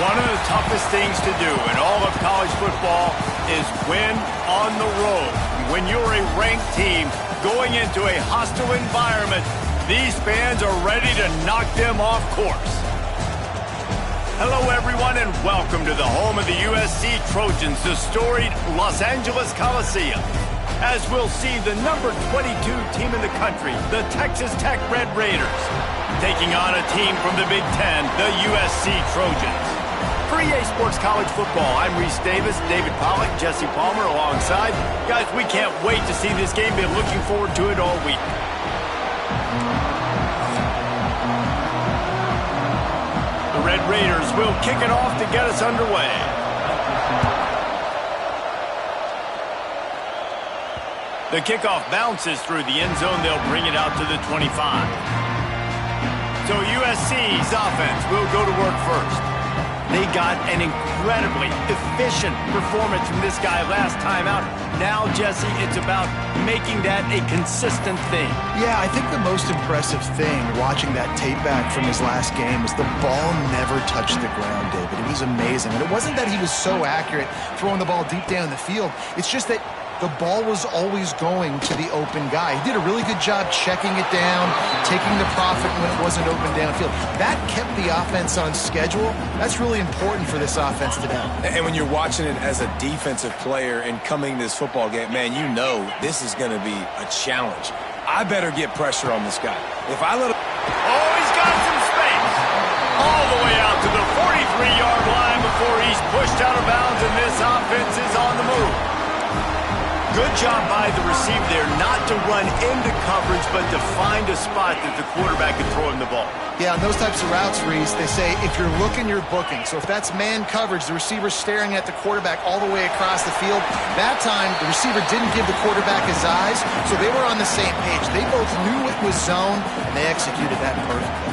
One of the toughest things to do in all of college football is win on the road. When you're a ranked team going into a hostile environment, these fans are ready to knock them off course. Hello, everyone, and welcome to the home of the USC Trojans, the storied Los Angeles Coliseum. As we'll see the number 22 team in the country, the Texas Tech Red Raiders, taking on a team from the Big Ten, the USC Trojans. For EA Sports College Football, I'm Reese Davis, David Pollack, Jesse Palmer alongside. Guys, we can't wait to see this game. Been looking forward to it all week. The Red Raiders will kick it off to get us underway. The kickoff bounces through the end zone. They'll bring it out to the 25. So USC's offense will go to work first. They got an incredibly efficient performance from this guy last time out. Now, Jesse, it's about making that a consistent thing. Yeah, I think the most impressive thing watching that tape back from his last game is the ball never touched the ground, David. It was amazing. And it wasn't that he was so accurate throwing the ball deep down the field. It's just that the ball was always going to the open guy. He did a really good job checking it down, taking the profit when it wasn't open downfield. That kept the offense on schedule. That's really important for this offense today. And when you're watching it as a defensive player and coming to this football game, man, you know this is going to be a challenge. I better get pressure on this guy. If I let him... Oh, he's got some space. All the way out to the 43-yard line before he's pushed out of bounds, and this offense is on the move. Good job by the receiver there not to run into coverage, but to find a spot that the quarterback can throw him the ball. Yeah, on those types of routes, Reese, they say if you're looking, you're booking. So if that's man coverage, the receiver's staring at the quarterback all the way across the field. That time, the receiver didn't give the quarterback his eyes, so they were on the same page. They both knew it was zone, and they executed that perfectly.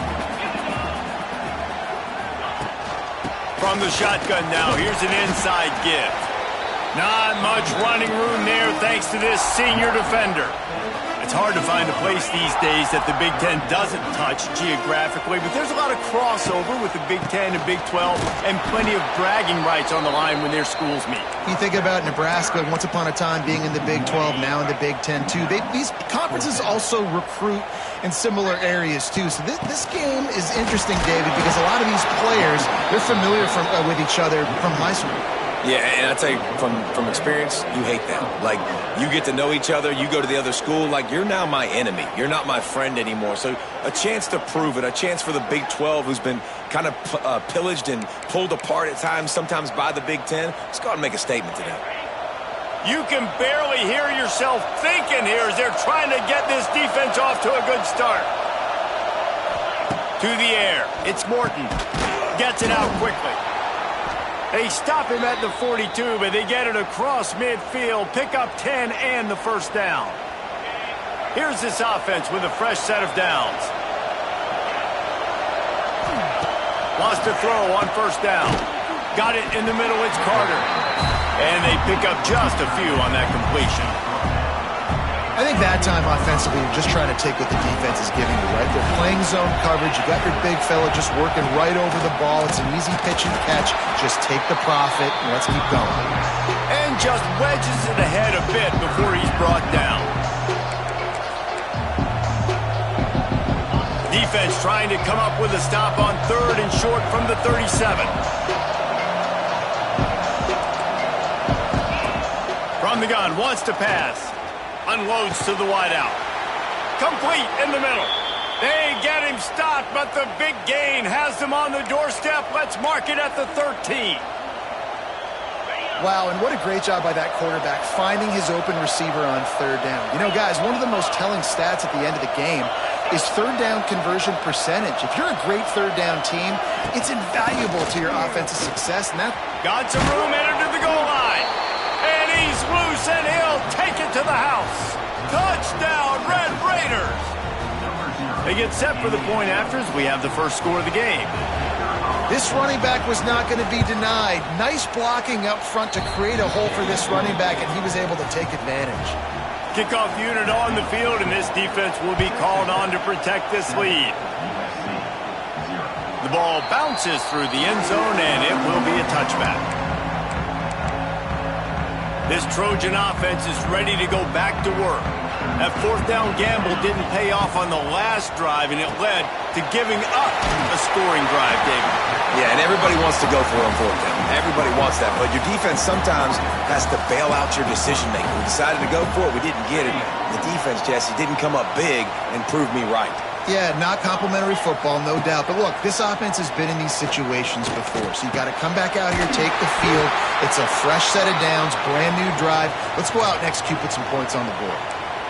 From the shotgun now, here's an inside give. Not much running room there thanks to this senior defender. It's hard to find a place these days that the Big Ten doesn't touch geographically, but there's a lot of crossover with the Big Ten and Big 12 and plenty of bragging rights on the line when their schools meet. You think about Nebraska, once upon a time being in the Big 12, now in the Big Ten too. These conferences also recruit in similar areas too. So this game is interesting, David, because a lot of these players, they're familiar with each other from high school. Yeah, and I tell you, from experience, you hate that. Like, you get to know each other, you go to the other school, like, you're now my enemy. You're not my friend anymore. So a chance to prove it, a chance for the Big 12, who's been kind of pillaged and pulled apart at times, sometimes by the Big 10. Let's go out and make a statement today. You can barely hear yourself thinking here as they're trying to get this defense off to a good start. To the air. It's Morton. Gets it out quickly. They stop him at the 42, but they get it across midfield, pick up 10 and the first down. Here's this offense with a fresh set of downs. Wants to throw on first down. Got it in the middle, it's Carter. And they pick up just a few on that completion. I think that time offensively, you're just trying to take what the defense is giving you, right? They're playing zone coverage. You got your big fella just working right over the ball. It's an easy pitch and catch. Just take the profit and let's keep going. And just wedges it ahead a bit before he's brought down. Defense trying to come up with a stop on third and short from the 37. From the gun, wants to pass. Unloads to the wideout. Complete in the middle. They get him stopped, but the big gain has them on the doorstep. Let's mark it at the 13. Wow, and what a great job by that quarterback finding his open receiver on third down. You know, guys, one of the most telling stats at the end of the game is third down conversion percentage. If you're a great third down team, it's invaluable to your offensive success. And that got some room, entered to the goal line. And he's loose, and he'll take it to the house. Touchdown, Red Raiders. They get set for the point afters. We have the first score of the game. This running back was not going to be denied. Nice blocking up front to create a hole for this running back, and he was able to take advantage. Kickoff unit on the field, and this defense will be called on to protect this lead. The The ball bounces through the end zone, and it will be a touchback. This Trojan offense is ready to go back to work. That fourth down gamble didn't pay off on the last drive, and it led to giving up a scoring drive, David. Yeah, and everybody wants to go for it on fourth down. Everybody wants that, but your defense sometimes has to bail out your decision-making. We decided to go for it. We didn't get it. The defense, Jesse, didn't come up big and prove me right. Yeah, not complimentary football, no doubt. But look, this offense has been in these situations before. So you got to come back out here, take the field. It's a fresh set of downs, brand new drive. Let's go out and execute, put some points on the board.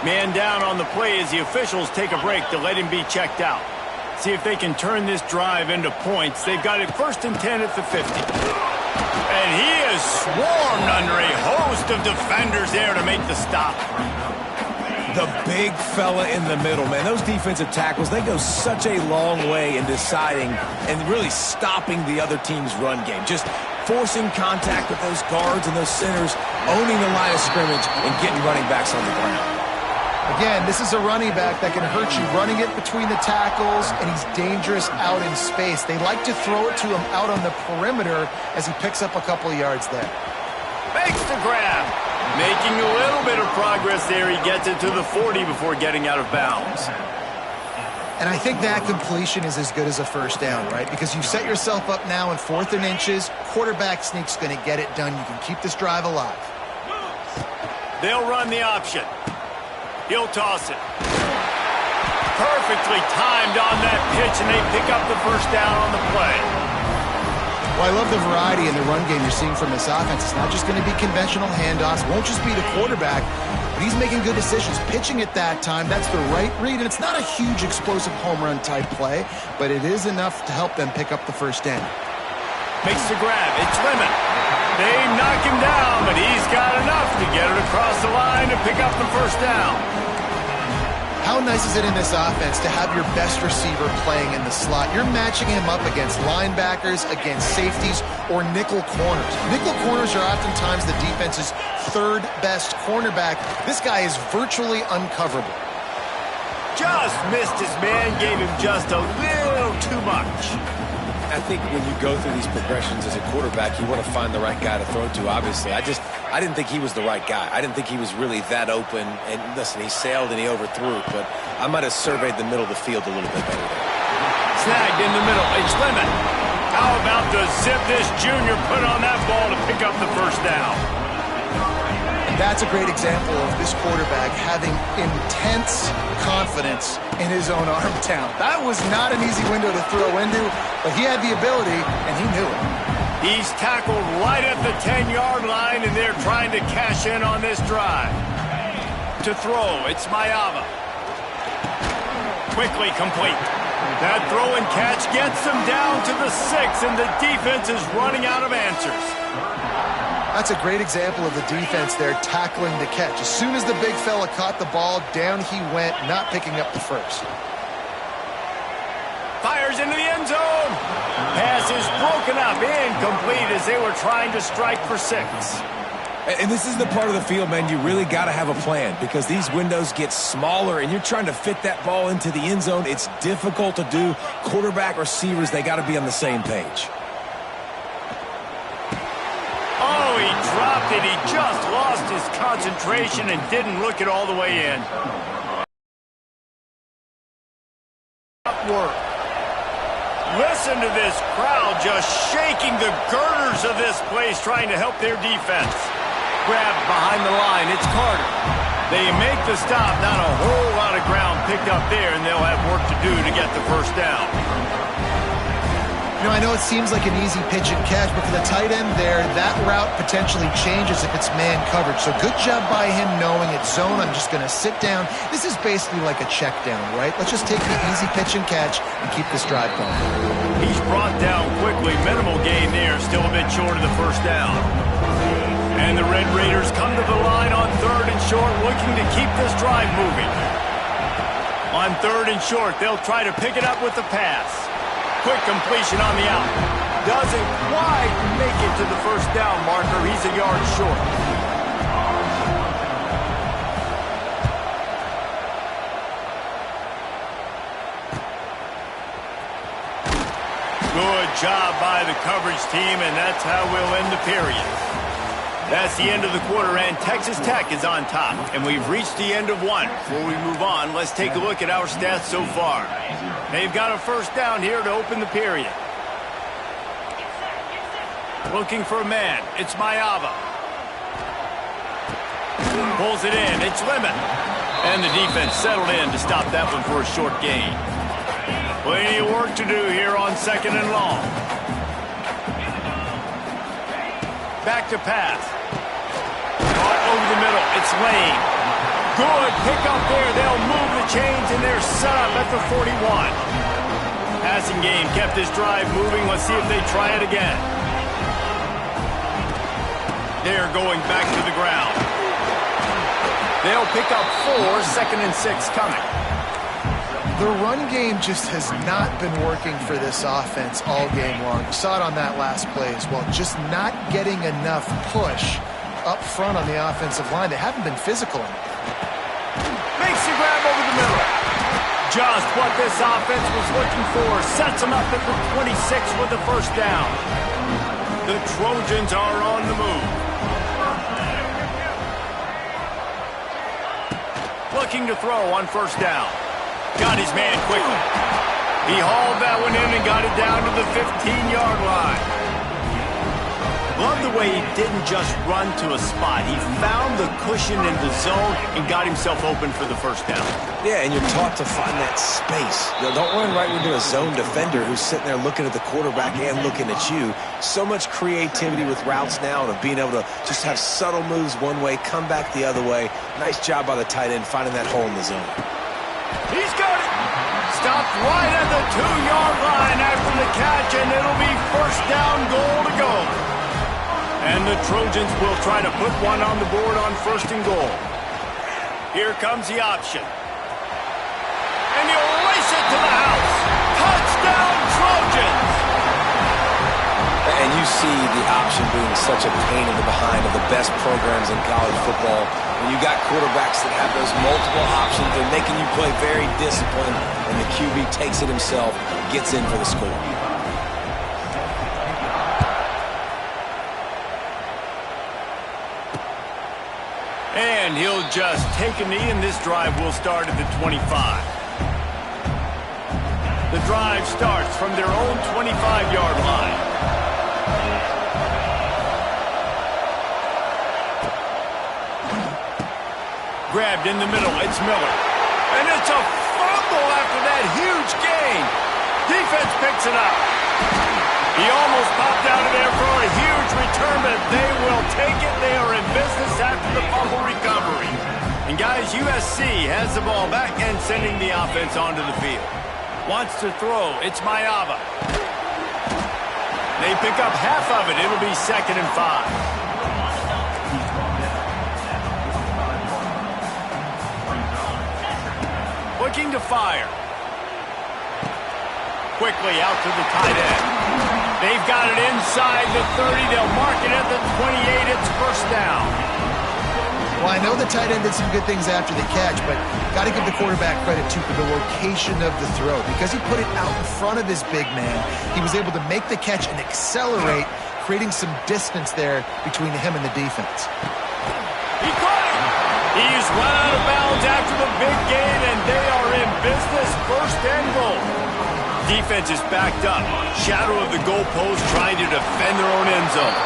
Man down on the play as the officials take a break to let him be checked out. See if they can turn this drive into points. They've got it 1st and 10 at the 50. And he is swarmed under a host of defenders there to make the stop. The big fella in the middle, man. Those defensive tackles, they go such a long way in deciding and really stopping the other team's run game. Just forcing contact with those guards and those centers, owning the line of scrimmage, and getting running backs on the ground. Again, this is a running back that can hurt you running it between the tackles, and he's dangerous out in space. They like to throw it to him out on the perimeter as he picks up a couple of yards there. Makes the grab. Making a little bit of progress there. He gets it to the 40 before getting out of bounds. And I think that completion is as good as a first down, right? Because you set yourself up now in 4th and inches. Quarterback sneak's going to get it done. You can keep this drive alive. They'll run the option. He'll toss it. Perfectly timed on that pitch, and they pick up the first down on the play. Well, I love the variety in the run game you're seeing from this offense. It's not just going to be conventional handoffs. It won't just be the quarterback, but he's making good decisions. Pitching at that time, that's the right read, and it's not a huge explosive home run type play, but it is enough to help them pick up the first down. Makes the grab. It's Lemon. They knock him down, but he's got enough to get it across the line to pick up the first down. How nice is it in this offense to have your best receiver playing in the slot? You're matching him up against linebackers, against safeties, or nickel corners. Nickel corners are oftentimes the defense's 3rd best cornerback. This guy is virtually uncoverable. Just missed his man, gave him just a little too much. I think when you go through these progressions as a quarterback, you want to find the right guy to throw to, obviously. I didn't think he was the right guy. I didn't think he was really that open. And listen, he sailed and he overthrew, but I might have surveyed the middle of the field a little bit better there. Snagged in the middle. It's Lemon. How about to zip this junior put on that ball to pick up the first down? That's a great example of this quarterback having intense confidence in his own arm talent. That was not an easy window to throw into, but he had the ability, and he knew it. He's tackled right at the 10-yard line, and they're trying to cash in on this drive. To throw, it's Mayava. Quickly complete. That throw and catch gets them down to the 6, and the defense is running out of answers. That's a great example of the defense there tackling the catch. As soon as the big fella caught the ball, down he went, not picking up the first. Fires into the end zone. Pass is broken up, incomplete as they were trying to strike for 6. And this is the part of the field, man, you really got to have a plan because these windows get smaller and you're trying to fit that ball into the end zone. It's difficult to do. Quarterback, receivers, they got to be on the same page. Oh, he dropped it. He just lost his concentration and didn't look it all the way in. Work. Listen to this crowd just shaking the girders of this place trying to help their defense. Grabbed behind the line. It's Carter. They make the stop. Not a whole lot of ground picked up there, and they'll have work to do to get the first down. You know, I know it seems like an easy pitch and catch, but for the tight end there, that route potentially changes if it's man coverage. So good job by him knowing it's zone. I'm just going to sit down. This is basically like a check down, right? Let's just take the easy pitch and catch and keep this drive going. He's brought down quickly. Minimal gain there. Still a bit short of the first down. And the Red Raiders come to the line on 3rd and short, looking to keep this drive moving. On 3rd and short, they'll try to pick it up with the pass. Quick completion on the out. Doesn't quite make it to the first down marker. He's a yard short. Good job by the coverage team, and that's how we'll end the period. That's the end of the quarter, and Texas Tech is on top. And we've reached the end of one. Before we move on, let's take a look at our stats so far. They've got a first down here to open the period. Looking for a man. It's Mayava. Pulls it in. It's Lemon. And the defense settled in to stop that one for a short gain. Plenty of work to do here on 2nd and long. Back to pass. Caught over the middle. It's Lane. Good pick up there. They'll move the chains, and they're set up at the 41. Passing game kept this drive moving. Let's see if they try it again. They're going back to the ground. They'll pick up 4, 2nd and 6 coming. The run game just has not been working for this offense all game long. You saw it on that last play as well. Just not getting enough push up front on the offensive line. They haven't been physical enough. Makes the grab over the middle. Just what this offense was looking for. Sets them up at the 26 with the first down. The Trojans are on the move. Looking to throw on first down. Got his man quickly. He hauled that one in and got it down to the 15-yard line. Love the way he didn't just run to a spot. He found the cushion in the zone and got himself open for the first down. Yeah, and you're taught to find that space. You know, don't run right into a zone defender who's sitting there looking at the quarterback and looking at you. So much creativity with routes now and of being able to just have subtle moves one way, come back the other way. Nice job by the tight end finding that hole in the zone. He's got it. Stopped right at the 2-yard line after the catch, and it'll be first down, goal to go. And the Trojans will try to put one on the board on 1st and goal. Here comes the option. And he'll race it to the house. Touchdown, Trojans! And you see the option being such a pain in the behind of the best programs in college football. When you got quarterbacks that have those multiple options, they're making you play very disciplined, and the QB takes it himself, gets in for the score. And he'll just take a knee, and this drive will start at the 25. The drive starts from their own 25-yard line. Grabbed in the middle, it's Miller. And it's a fumble after that huge gain. Defense picks it up. He almost popped out of there for a huge return, but they will take it. They are in business after the fumble recovery. And guys, USC has the ball back and sending the offense onto the field. Wants to throw, it's Mayava. They pick up half of it. It'll be 2nd and 5. Looking to fire. Quickly out to the tight end. They've got it inside the 30. They'll mark it at the 28. It's first down. Well, I know the tight end did some good things after the catch, but got to give the quarterback credit, too, for the location of the throw. Because he put it out in front of his big man, he was able to make the catch and accelerate, creating some distance there between him and the defense. He caught it. He's run out of bounds after the big gain, and they are in business. First and goal. Defense is backed up. Shadow of the goalpost trying to defend their own end zone.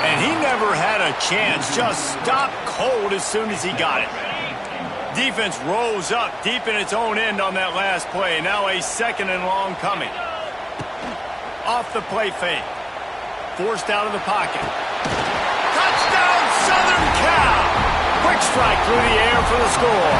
And he never had a chance. Just stopped cold as soon as he got it. Defense rose up deep in its own end on that last play. Now a 2nd and long coming. Off the play fake. Forced out of the pocket. Touchdown, Southern Cal! Quick strike through the air for the score.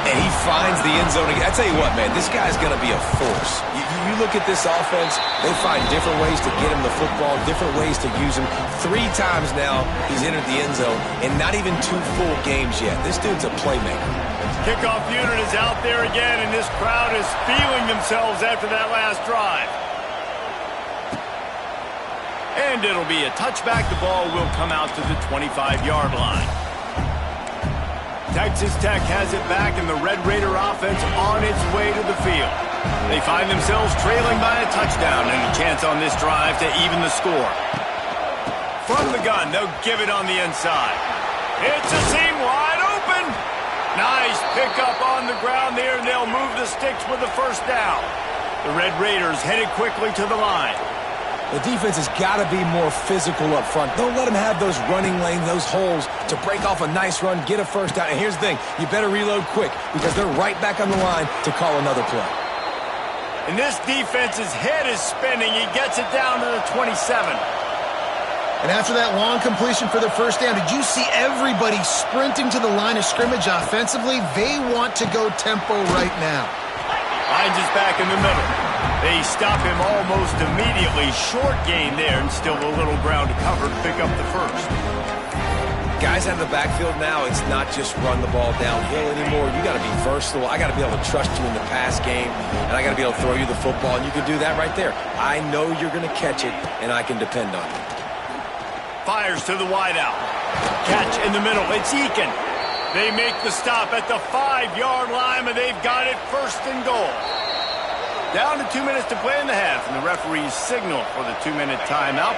And he finds the end zone again. I tell you what, man, this guy's going to be a force. You look at this offense, they find different ways to get him the football, different ways to use him. 3 times now he's entered the end zone, and not even 2 full games yet. This dude's a playmaker. Kickoff unit is out there again, and this crowd is feeling themselves after that last drive. And it'll be a touchback. The ball will come out to the 25-yard line. Texas Tech has it back, and the Red Raider offense on its way to the field. They find themselves trailing by a touchdown and a chance on this drive to even the score. From the gun, they'll give it on the inside. It's a seam wide open. Nice pickup on the ground there, and they'll move the sticks with the first down. The Red Raiders headed quickly to the line. The defense has got to be more physical up front. Don't let them have those running lanes, those holes to break off a nice run, get a first down. And here's the thing, you better reload quick because they're right back on the line to call another play. And this defense's head is spinning. He gets it down to the 27. And after that long completion for the first down, did you see everybody sprinting to the line of scrimmage offensively? They want to go tempo right now. Hines is back in the middle. They stop him almost immediately. Short gain there, and still a little ground to cover to pick up the first. Guys out of the backfield now, it's not just run the ball downhill anymore. You got to be versatile. I got to be able to trust you in the pass game, and I got to be able to throw you the football, and you can do that right there. I know you're going to catch it, and I can depend on you. Fires to the wideout. Catch in the middle. It's Eakin. They make the stop at the 5-yard line, and they've got it first and goal. Down to 2 minutes to play in the half, and the referees signal for the 2-minute timeout.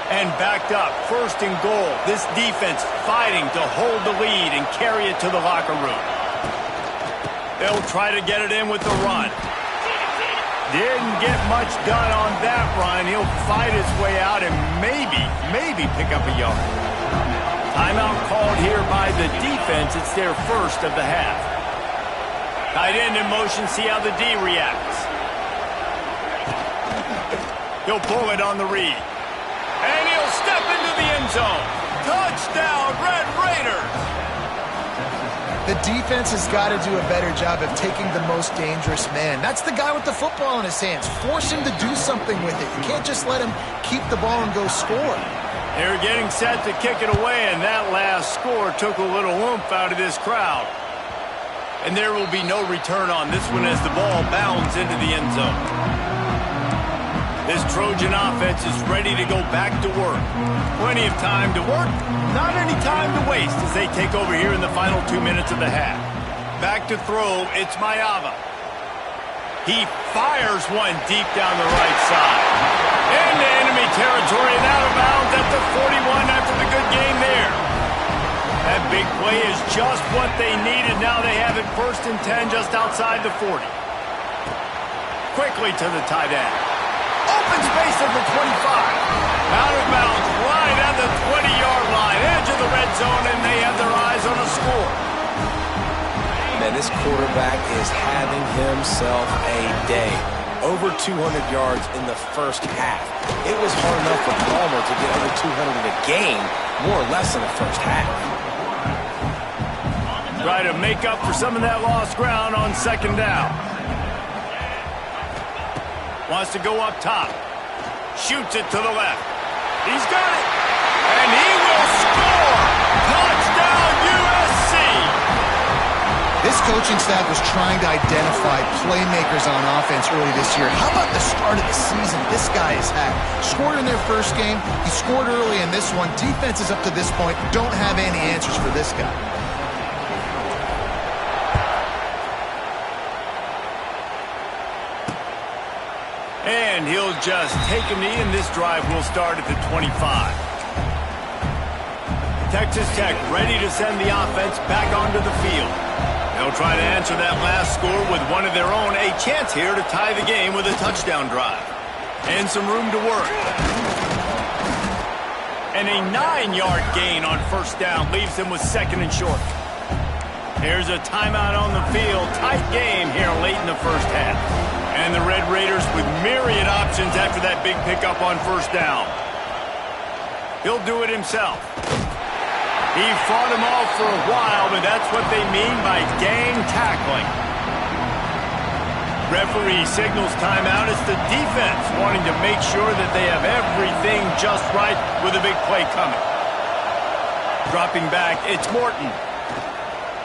And backed up, first and goal. This defense fighting to hold the lead and carry it to the locker room. They'll try to get it in with the run. Didn't get much done on that run. He'll fight his way out and maybe pick up a yard. Timeout called here by the defense. It's their first of the half. Tight end in motion, see how the D reacts. He'll pull it on the read. And he'll step into the end zone. Touchdown, Red Raiders! The defense has got to do a better job of taking the most dangerous man. That's the guy with the football in his hands. Force him to do something with it. You can't just let him keep the ball and go score. They're getting set to kick it away, and that last score took a little oomph out of this crowd. And there will be no return on this one as the ball bounds into the end zone. This Trojan offense is ready to go back to work. Plenty of time to work, not any time to waste as they take over here in the final 2 minutes of the half. Back to throw, it's Mayava. He fires one deep down the right side. Into enemy territory and out of bounds at the 41 after the good game there. That big play is just what they needed. Now they have it first and 10 just outside the 40. Quickly to the tight end. Open space at the 25. Out of bounds right at the 20-yard line. Edge of the red zone, and they have their eyes on a score. Man, this quarterback is having himself a day. Over 200 yards in the first half. It was hard enough for Palmer to get over 200 in a game, more or less in the first half. Try to make up for some of that lost ground on second down. Wants to go up top. Shoots it to the left. He's got it. And he will score. Touchdown, USC. This coaching staff was trying to identify playmakers on offense early this year. How about the start of the season this guy has had? Scored in their first game. He scored early in this one. Defenses up to this point don't have any answers for this guy. And he'll just take a knee, and this drive will start at the 25. Texas Tech ready to send the offense back onto the field. They'll try to answer that last score with one of their own. A chance here to tie the game with a touchdown drive. And some room to work. And a 9-yard gain on first down leaves them with second and short. Here's a timeout on the field. Tight game here late in the first half. And the Red Raiders with myriad options after that big pickup on first down. He'll do it himself. He fought him off for a while, but that's what they mean by gang tackling. Referee signals timeout. It's the defense wanting to make sure that they have everything just right with a big play coming. Dropping back, it's Morton.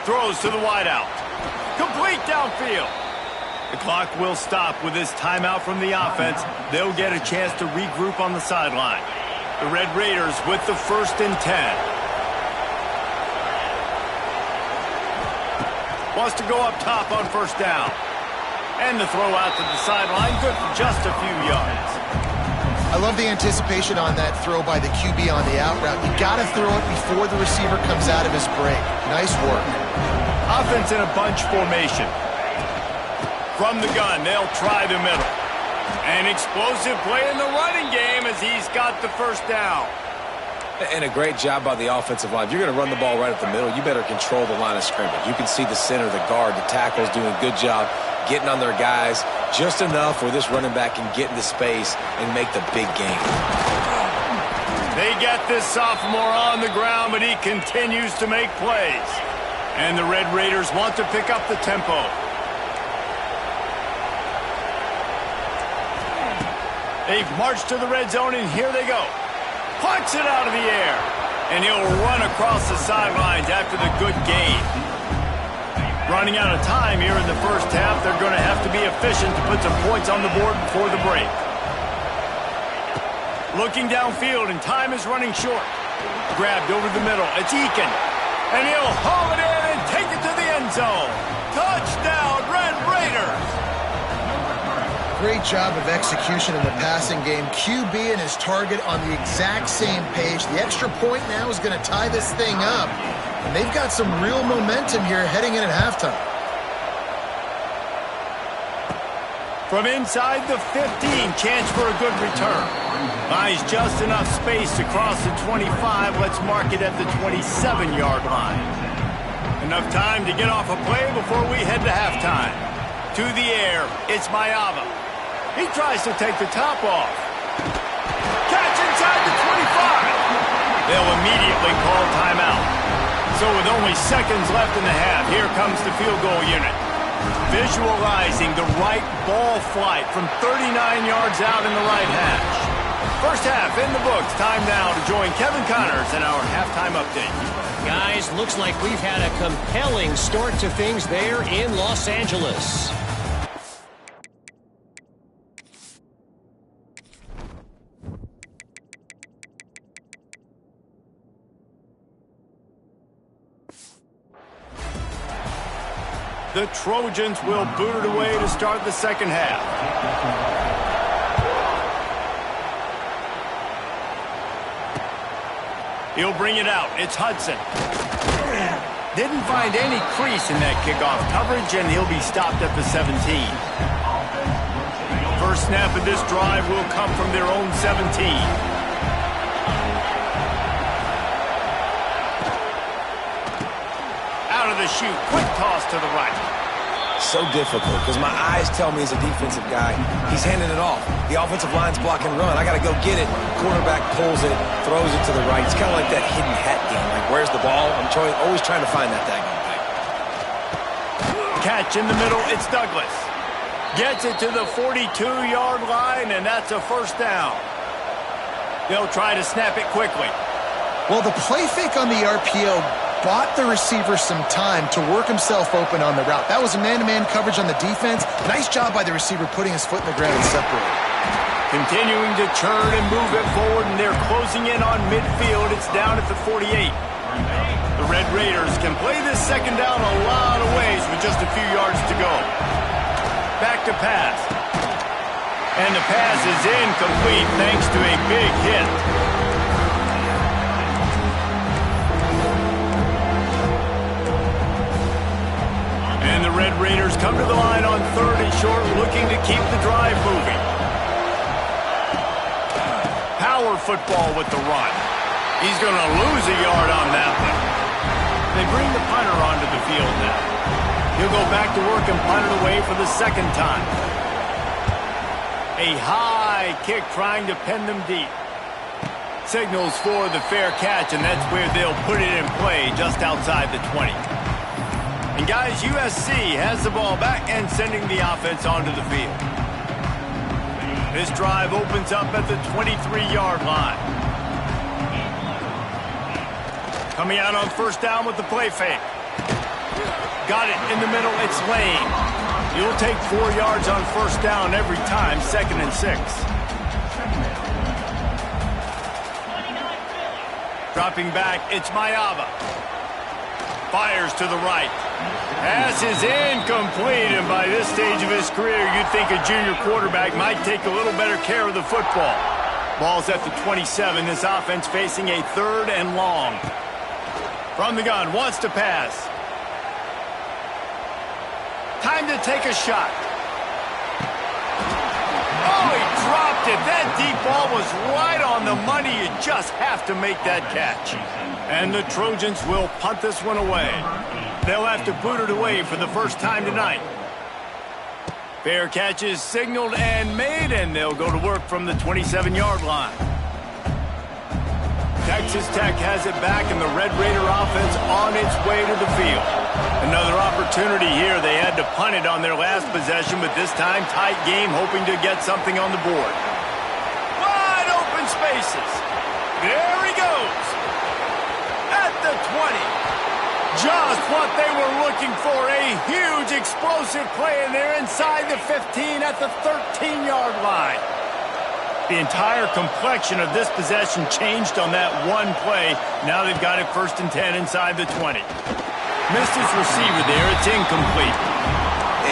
Throws to the wideout. Complete downfield. The clock will stop with this timeout from the offense. They'll get a chance to regroup on the sideline. The Red Raiders with the first and 10. Wants to go up top on first down. And the throw out to the sideline, good for just a few yards. I love the anticipation on that throw by the QB on the out route. You got to throw it before the receiver comes out of his break. Nice work. Offense in a bunch formation. From the gun, they'll try the middle. An explosive play in the running game as he's got the first down. And a great job by the offensive line. If you're going to run the ball right at the middle, you better control the line of scrimmage. You can see the center, the guard, the tackles doing a good job getting on their guys just enough where this running back can get into space and make the big game. They get this sophomore on the ground, but he continues to make plays. And the Red Raiders want to pick up the tempo. They've marched to the red zone, and here they go. Punts it out of the air, and he'll run across the sidelines after the good gain. Running out of time here in the first half, they're going to have to be efficient to put some points on the board before the break. Looking downfield, and time is running short. Grabbed over the middle, it's Eakin, and he'll haul it in and take it to the end zone. Touchdown, Red Raiders! Great job of execution in the passing game. QB and his target on the exact same page. The extra point now is going to tie this thing up. And they've got some real momentum here heading in at halftime. From inside the 15, chance for a good return. Buys just enough space to cross the 25. Let's mark it at the 27-yard line. Enough time to get off a play before we head to halftime. To the air, it's Mayava. He tries to take the top off. Catch inside the 25. They'll immediately call timeout. So with only seconds left in the half, here comes the field goal unit. Visualizing the right ball flight from 39 yards out in the right hash. First half in the books. Time now to join Kevin Connors in our halftime update. Guys, looks like we've had a compelling start to things there in Los Angeles. The Trojans will boot it away to start the second half. He'll bring it out. It's Hudson. Didn't find any crease in that kickoff coverage, and he'll be stopped at the 17. First snap of this drive will come from their own 17. Out of the chute, quick toss to the right. So difficult because my eyes tell me as a defensive guy, he's handing it off. The offensive line's block and run. I got to go get it. Quarterback pulls it, throws it to the right. It's kind of like that hidden hat game. Like, where's the ball? I'm always trying to find that daggone thing. Catch in the middle, it's Douglas. Gets it to the 42-yard line, and that's a first down. They'll try to snap it quickly. Well, the play fake on the RPO bought the receiver some time to work himself open on the route. That was a man-to-man coverage on the defense. Nice job by the receiver putting his foot in the ground and separating. Continuing to turn and move it forward, and they're closing in on midfield. It's down at the 48. The Red Raiders can play this second down a lot of ways with just a few yards to go. Back to pass. And the pass is incomplete thanks to a big hit. And the Red Raiders come to the line on 3rd and short, looking to keep the drive moving. Power football with the run. He's going to lose a yard on that one. They bring the punter onto the field now. He'll go back to work and punt it away for the second time. A high kick trying to pin them deep. Signals for the fair catch, and that's where they'll put it in play just outside the 20. And guys, USC has the ball back and sending the offense onto the field. This drive opens up at the 23-yard line. Coming out on first down with the play fake. Got it in the middle, it's Lane. You'll take 4 yards on first down every time, 2nd and 6. Dropping back, it's Mayava. Fires to the right. Pass is incomplete, and by this stage of his career, you'd think a junior quarterback might take a little better care of the football. Ball's at the 27. This offense facing a 3rd and long. From the gun, wants to pass. Time to take a shot. Oh, he dropped it. That deep ball was right on the money. You just have to make that catch. And the Trojans will punt this one away. They'll have to boot it away for the first time tonight. Fair catch is signaled and made, and they'll go to work from the 27-yard line. Texas Tech has it back, and the Red Raider offense on its way to the field. Another opportunity here. They had to punt it on their last possession, but this time tight game, hoping to get something on the board. Wide open spaces. There he goes. At the 20. Just what they were looking for. A huge explosive play, and they're inside the 15 at the 13-yard line. The entire complexion of this possession changed on that one play. Now they've got it 1st and 10 inside the 20. Missed his receiver there. It's incomplete.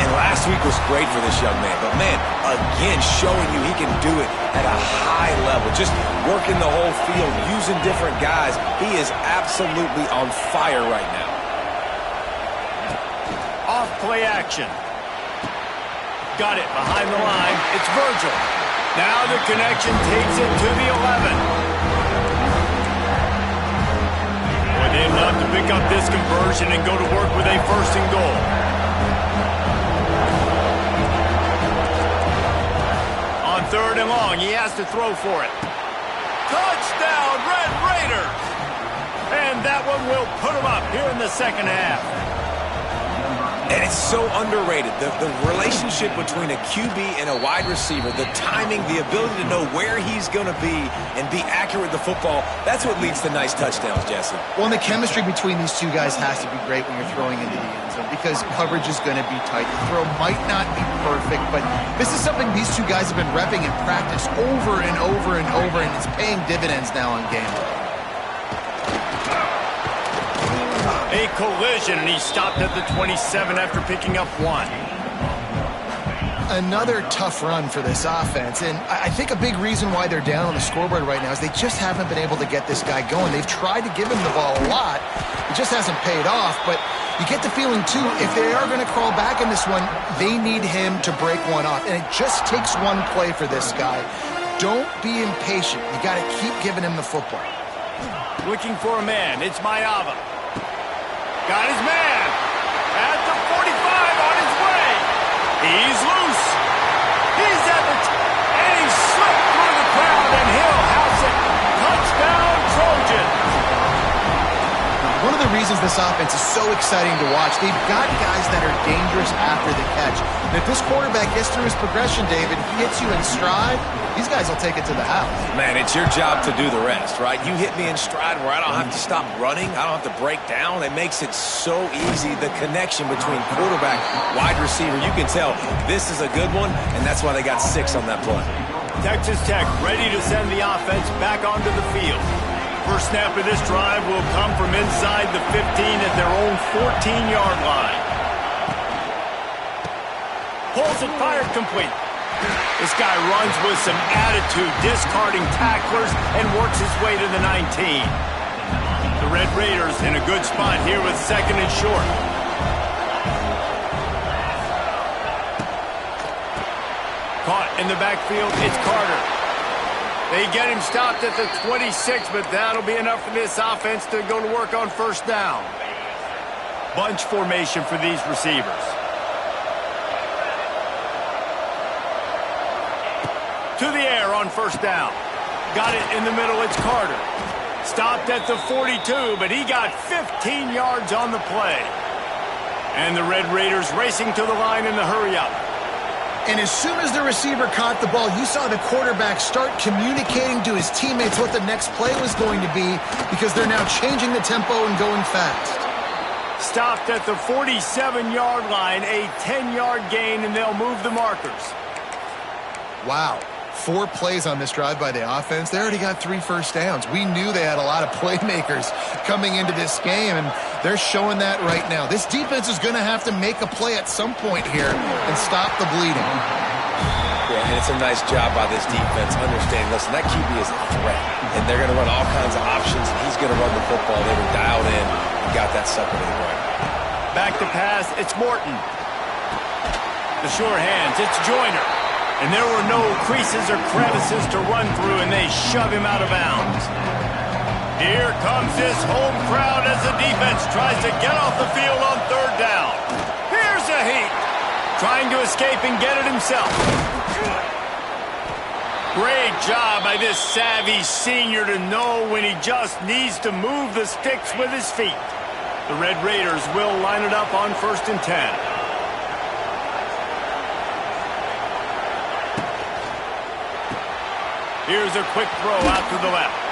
And last week was great for this young man. But, man, again, showing you he can do it at a high level. Just working the whole field, using different guys. He is absolutely on fire right now. Off play action. Got it behind the line. It's Virgil. Now the connection takes it to the 11. Boy, they'd love to pick up this conversion and go to work with a 1st and goal. On 3rd and long, he has to throw for it. Touchdown, Red Raiders! And that one will put him up here in the 2nd half. And it's so underrated. The relationship between a QB and a wide receiver, the timing, the ability to know where he's going to be and be accurate with the football, that's what leads to nice touchdowns, Jesse. Well, and the chemistry between these two guys has to be great when you're throwing into the end zone because coverage is going to be tight. The throw might not be perfect, but this is something these two guys have been repping in practice over and over and over, and it's paying dividends now on game day. A collision, and he stopped at the 27 after picking up 1. Another tough run for this offense, and I think a big reason why they're down on the scoreboard right now is they just haven't been able to get this guy going. They've tried to give him the ball a lot. It just hasn't paid off, but you get the feeling, too, if they are going to crawl back in this one, they need him to break one off, and it just takes one play for this guy. Don't be impatient. You got to keep giving him the football. Looking for a man. It's Mayava. Got his man at the 45 on his way. He's loose. He's at the and he slipped through the crowd, and he'll house it. Touchdown, Trojans. One of the reasons this offense is so exciting to watch, they've got guys that are dangerous after the catch. And if this quarterback gets through his progression, David, he hits you in stride, these guys will take it to the house. Man, it's your job to do the rest, right? You hit me in stride where I don't have to stop running. I don't have to break down. It makes it so easy. The connection between quarterback, wide receiver, you can tell this is a good one, and that's why they got 6 on that play. Texas Tech ready to send the offense back onto the field. First snap of this drive will come from inside the 15 at their own 14-yard line. Pulls it, fired complete. This guy runs with some attitude, discarding tacklers, and works his way to the 19. The Red Raiders in a good spot here with 2nd and short. Caught in the backfield, it's Carter. They get him stopped at the 26, but that'll be enough for this offense to go to work on 1st down. Bunch formation for these receivers. To the air on 1st down. Got it in the middle, it's Carter. Stopped at the 42, but he got 15 yards on the play. And the Red Raiders racing to the line in the hurry-up. And as soon as the receiver caught the ball, you saw the quarterback start communicating to his teammates what the next play was going to be because they're now changing the tempo and going fast. Stopped at the 47-yard line, a 10-yard gain, and they'll move the markers. Wow. 4 plays on this drive by the offense. They already got 3 first downs. We knew they had a lot of playmakers coming into this game, and they're showing that right now. This defense is going to have to make a play at some point here and stop the bleeding. Yeah, and it's a nice job by this defense understanding, listen, that QB is a threat, and they're going to run all kinds of options, and he's going to run the football. They were dialed in and got that sucker to the ground. Back to pass, it's Morton. The short hands, it's Joyner. And there were no creases or crevices to run through, and they shove him out of bounds. Here comes this home crowd as the defense tries to get off the field on 3rd down. Here's a heat. Trying to escape and get it himself. Great job by this savvy senior to know when he just needs to move the sticks with his feet. The Red Raiders will line it up on 1st and 10. Here's a quick throw out to the left.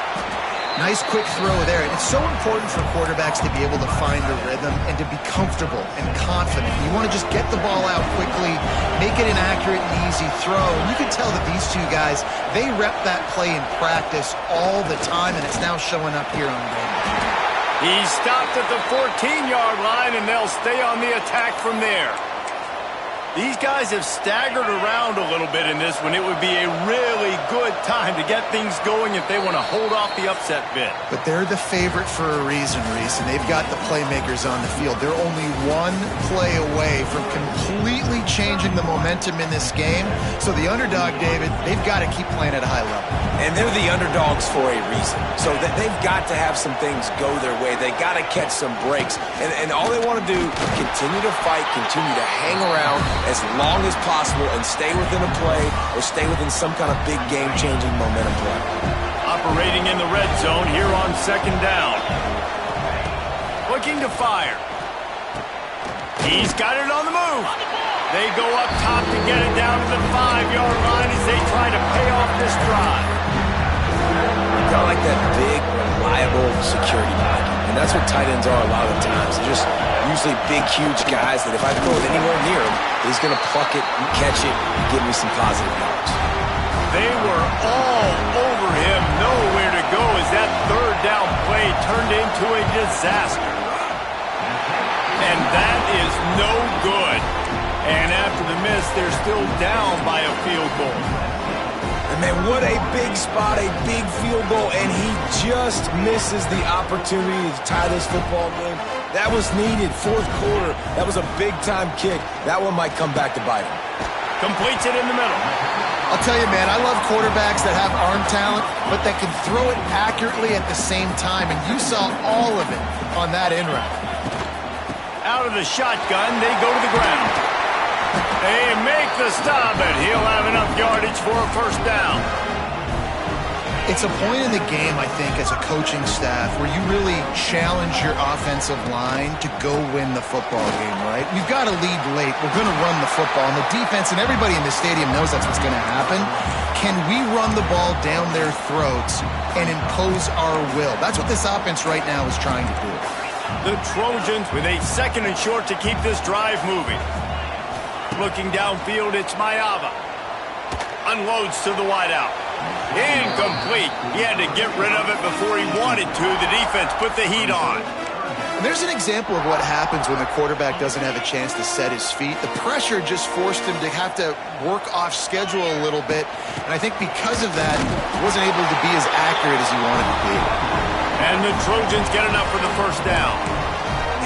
Nice quick throw there. And it's so important for quarterbacks to be able to find the rhythm and to be comfortable and confident. You want to just get the ball out quickly, make it an accurate and easy throw. And you can tell that these two guys, they rep that play in practice all the time, and it's now showing up here on game. He stopped at the 14-yard line, and they'll stay on the attack from there. These guys have staggered around a little bit in this one. It would be a really good time to get things going if they want to hold off the upset bid. But they're the favorite for a reason, Reese, and they've got the playmakers on the field. They're only 1 play away from completely changing the momentum in this game. So the underdog, David, they've got to keep playing at a high level. And they're the underdogs for a reason. So that they've got to have some things go their way. They got to catch some breaks. And all they want to do, continue to fight, continue to hang around as long as possible and stay within a play or stay within some kind of big game-changing momentum play. Operating in the red zone here on 2nd down. Looking to fire. He's got it on the move. They go up top to get it down to the 5-yard line as they try to pay off this drive. Got like that big, reliable security blanket. And that's what tight ends are a lot of the times. They're just usually big, huge guys that if I throw it anywhere near him, he's going to pluck it, catch it, and give me some positive yards. They were all over him, nowhere to go as that 3rd down play turned into a disaster. And that is no good. And after the miss, they're still down by a field goal. And man, what a big spot, a big field goal, and he just misses the opportunity to tie this football game. That was needed, 4th quarter. That was a big-time kick. That one might come back to bite him. Completes it in the middle. I'll tell you, man, I love quarterbacks that have arm talent, but that can throw it accurately at the same time, and you saw all of it on that in route. Out of the shotgun, they go to the ground. They make the stop, and he'll have enough yardage for a 1st down. It's a point in the game, I think, as a coaching staff where you really challenge your offensive line to go win the football game, right? We've got to lead late. We're going to run the football. And the defense and everybody in the stadium knows that's what's going to happen. Can we run the ball down their throats and impose our will? That's what this offense right now is trying to do. The Trojans with a 2nd and short to keep this drive moving. Looking downfield, it's Mayava. Unloads to the wideout. Incomplete. He had to get rid of it before he wanted to. The defense put the heat on. And there's an example of what happens when the quarterback doesn't have a chance to set his feet. The pressure just forced him to have to work off schedule a little bit. And I think because of that, he wasn't able to be as accurate as he wanted to be. And the Trojans get enough for the 1st down.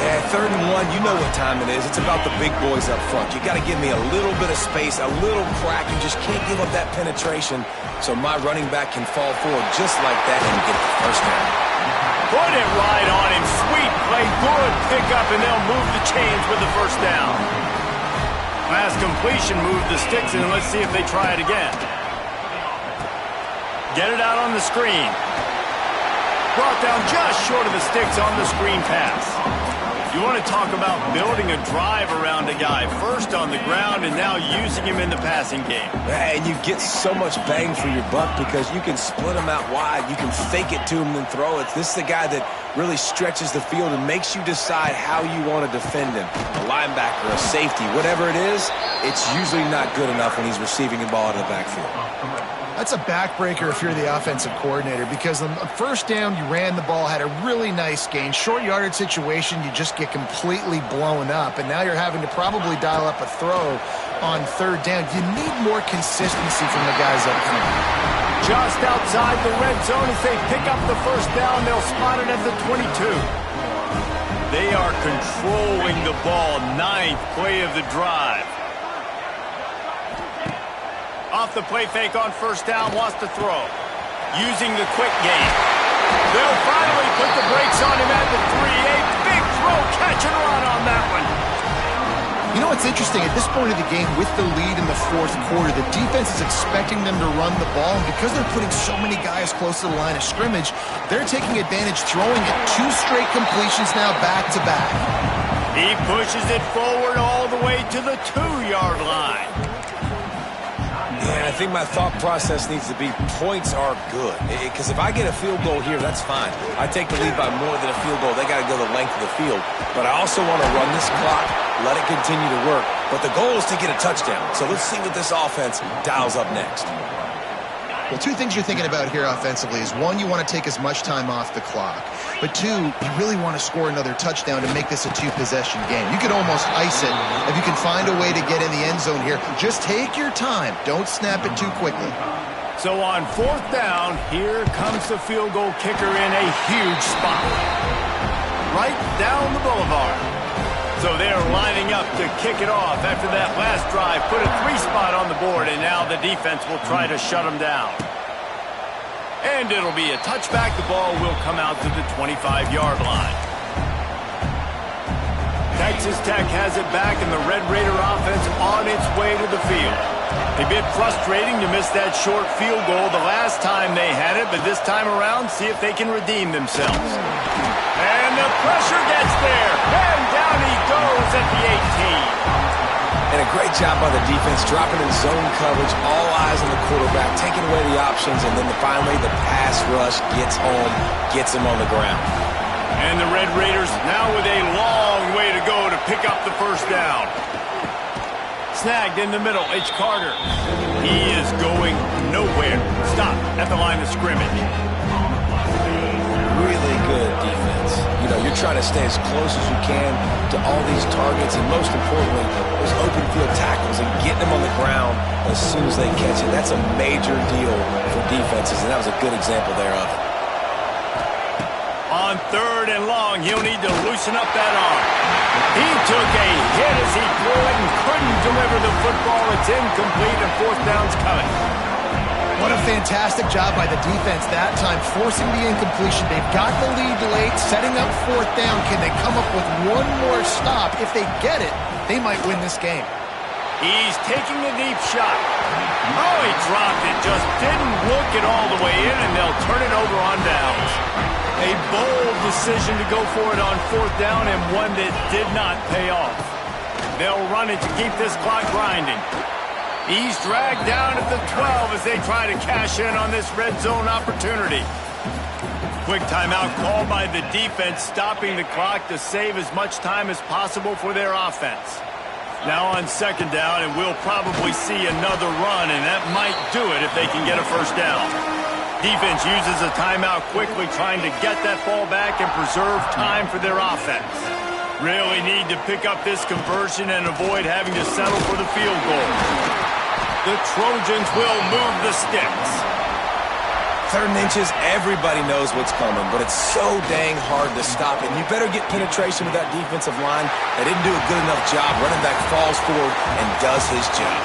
Yeah, 3rd and 1, you know what time it is. It's about the big boys up front. You got to give me a little bit of space, a little crack. You just can't give up that penetration so my running back can fall forward just like that and get the 1st down. Put it right on him. Sweet play, good pickup, and they'll move the chains with the 1st down. Last completion moved the sticks, and let's see if they try it again. Get it out on the screen. Brought down just short of the sticks on the screen pass. You want to talk about building a drive around a guy, first on the ground and now using him in the passing game. And you get so much bang for your buck because you can split him out wide. You can fake it to him and throw it. This is the guy that really stretches the field and makes you decide how you want to defend him. A linebacker, a safety, whatever it is, it's usually not good enough when he's receiving the ball out of the backfield. That's a backbreaker if you're the offensive coordinator, because on first down, you ran the ball, had a really nice gain. Short yardage situation, you just get completely blown up, and now you're having to probably dial up a throw on third down. You need more consistency from the guys up front. Just outside the red zone as they pick up the first down. They'll spot it at the 22. They are controlling the ball. 9th play of the drive. Off the play fake on first down, wants to throw. Using the quick game. They'll finally put the brakes on him at the 3. A big throw, catch and run on that one. You know what's interesting? At this point of the game, with the lead in the fourth quarter, the defense is expecting them to run the ball, and because they're putting so many guys close to the line of scrimmage, they're taking advantage, throwing it 2 straight completions now back-to-back. He pushes it forward all the way to the 2-yard line. Yeah, I think my thought process needs to be points are good. Because if I get a field goal here, that's fine. I take the lead by more than a field goal. They got to go the length of the field. But I also want to run this clock, let it continue to work. But the goal is to get a touchdown. So let's see what this offense dials up next. Well, 2 things you're thinking about here offensively is, 1, you want to take as much time off the clock. But 2, you really want to score another touchdown to make this a 2-possession game. You could almost ice it if you can find a way to get in the end zone here. Just take your time. Don't snap it too quickly. So on 4th down, here comes the field goal kicker in a huge spot. Right down the boulevard. So they're lining up to kick it off after that last drive. Put a 3 spot on the board, and now the defense will try to shut them down. And it'll be a touchback. The ball will come out to the 25-yard line. Texas Tech has it back, and the Red Raider offense on its way to the field. A bit frustrating to miss that short field goal the last time they had it, but this time around, see if they can redeem themselves. And the pressure gets there, and down he goes at the 18. And a great job by the defense, dropping in zone coverage, all eyes on the quarterback, taking away the options, and then finally the pass rush gets home, gets him on the ground. And the Red Raiders now with a long way to go to pick up the first down. Snagged in the middle, it's Carter. He is going nowhere. Stop at the line of scrimmage. Really good defense. You know, you're trying to stay as close as you can to all these targets, and most importantly, those open field tackles and getting them on the ground as soon as they catch it. That's a major deal for defenses, and that was a good example thereof. On 3rd and long, he'll need to loosen up that arm. He took a hit as he threw it and couldn't deliver the football. It's incomplete, and 4th down's coming. What a fantastic job by the defense that time, forcing the incompletion. They've got the lead late, setting up 4th down. Can they come up with one more stop? If they get it, they might win this game. He's taking a deep shot. Oh, he dropped it. Just didn't look it all the way in, and they'll turn it over on downs. A bold decision to go for it on 4th down, and one that did not pay off. They'll run it to keep this clock grinding. He's dragged down at the 12 as they try to cash in on this red zone opportunity. Quick timeout called by the defense, stopping the clock to save as much time as possible for their offense. Now on 2nd down, and we'll probably see another run, and that might do it if they can get a first down. Defense uses a timeout quickly, trying to get that ball back and preserve time for their offense. Really need to pick up this conversion and avoid having to settle for the field goal. The Trojans will move the sticks. 3rd and inches, everybody knows what's coming, but it's so dang hard to stop it. You better get penetration with that defensive line. They didn't do a good enough job. Running back falls forward and does his job.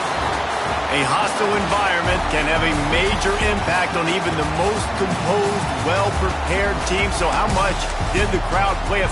A hostile environment can have a major impact on even the most composed, well-prepared team. So how much did the crowd play a